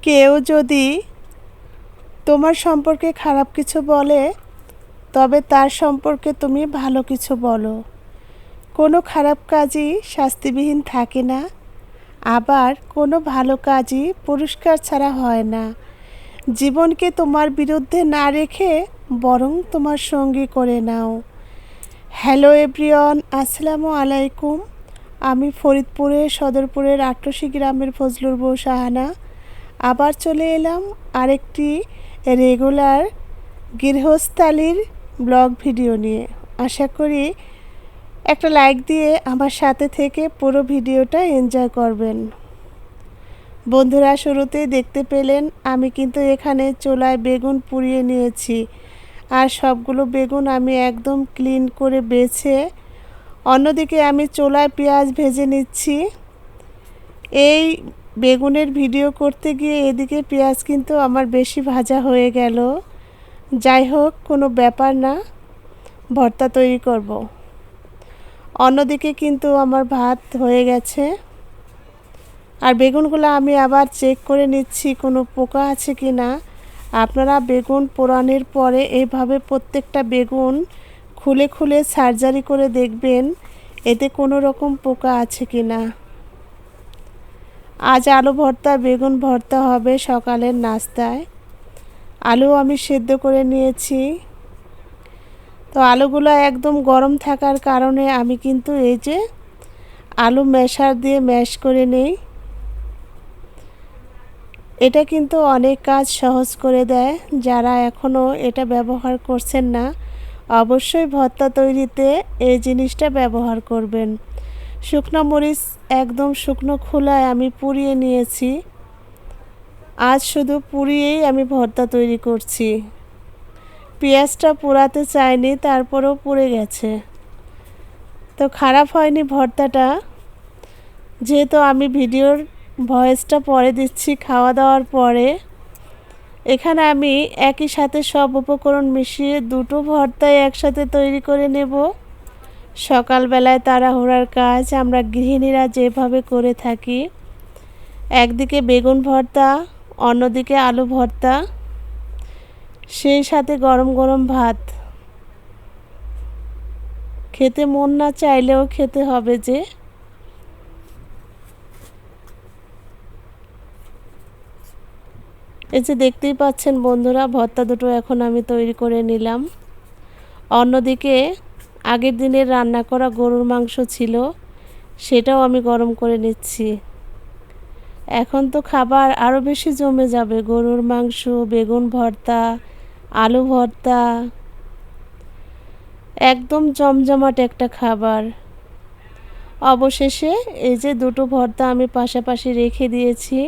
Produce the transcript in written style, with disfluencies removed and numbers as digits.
কেউ যদি তোমার সম্পর্কে খারাপ কিছু বলে তবে তার সম্পর্কে তুমি ভালো কিছু বলো। কোনো খারাপ কাজই শাস্তিবিহীন থাকে না, আবার কোনো ভালো কাজই পুরস্কার ছাড়া হয় না। জীবনকে তোমার বিরুদ্ধে না রেখে বরং তোমার সঙ্গী করে নাও। হ্যালো এভরিওয়ান, আসসালামু আলাইকুম। আমি ফরিদপুরের সদরপুরের আটরশি গ্রামের ফজলুর বউ শাহানা আবার চলে এলাম আরেকটি রেগুলার গৃহস্থালির ব্লগ ভিডিও নিয়ে। আশা করি একটা লাইক দিয়ে আমার সাথে থেকে পুরো ভিডিওটা এনজয় করবেন। বন্ধুরা, শুরুতেই দেখতে পেলেন আমি কিন্তু এখানে চুলায় বেগুন পুড়িয়ে নিয়েছি, আর সবগুলো বেগুন আমি একদম ক্লিন করে বেছে অন্যদিকে আমি চুলায় পেঁয়াজ ভেজে নিচ্ছি। এই বেগুনের ভিডিও করতে গিয়ে এদিকে পেঁয়াজ কিন্তু আমার বেশি ভাজা হয়ে গেল। যাই হোক, কোনো ব্যাপার না, ভর্তা তৈরি করব। অন্যদিকে কিন্তু আমার ভাত হয়ে গেছে, আর বেগুনগুলো আমি আবার চেক করে নিচ্ছি কোনো পোকা আছে কি না। আপনারা বেগুন পোড়ানোর পরে এইভাবে প্রত্যেকটা বেগুন খুলে খুলে সার্জারি করে দেখবেন এতে কোনো রকম পোকা আছে কি না। আজ আলু ভর্তা বেগুন ভর্তা হবে সকালের নাস্তায়। আলু আমি সেদ্ধ করে নিয়েছি। তো আলুগুলো একদম গরম থাকার কারণে আমি কিন্তু এই যে আলু ম্যাশার দিয়ে ম্যাশ করে নেই। এটা কিন্তু অনেক কাজ সহজ করে দেয়। যারা এখনও এটা ব্যবহার করছেন না, অবশ্যই ভর্তা তৈরিতে এই জিনিসটা ব্যবহার করবেন। শুকনো মরিচ একদম শুকনো খোলায় আমি পুড়িয়ে নিয়েছি। আজ শুধু পুড়িয়েই আমি ভর্তা তৈরি করছি। পেঁয়াজটা পোড়াতে চাইনি, তারপরেও পুড়ে গেছে। তো খারাপ হয়নি ভর্তাটা, যেহেতু আমি ভিডিওর ভয়েসটা পরে দিচ্ছি খাওয়া দাওয়ার পরে। এখানে আমি একই সাথে সব উপকরণ মিশিয়ে দুটো ভর্তাই একসাথে তৈরি করে নেব। সকালবেলায় তাড়াহুড়ার কাজ আমরা গৃহিণীরা যেভাবে করে থাকি, একদিকে বেগুন ভর্তা, অন্যদিকে আলু ভর্তা, সেই সাথে গরম গরম ভাত। খেতে মন না চাইলেও খেতে হবে যে। এই যে দেখতেই পাচ্ছেন বন্ধুরা, ভর্তা দুটো এখন আমি তৈরি করে নিলাম। অন্যদিকে আগের দিনের রান্না করা গরুর মাংস ছিল, সেটাও আমি গরম করে নিচ্ছি। এখন তো খাবার আরও বেশি জমে যাবে। গরুর মাংস, বেগুন ভর্তা, আলু ভর্তা, একদম জমজমাট একটা খাবার। অবশেষে এই যে দুটো ভর্তা আমি পাশাপাশি রেখে দিয়েছি।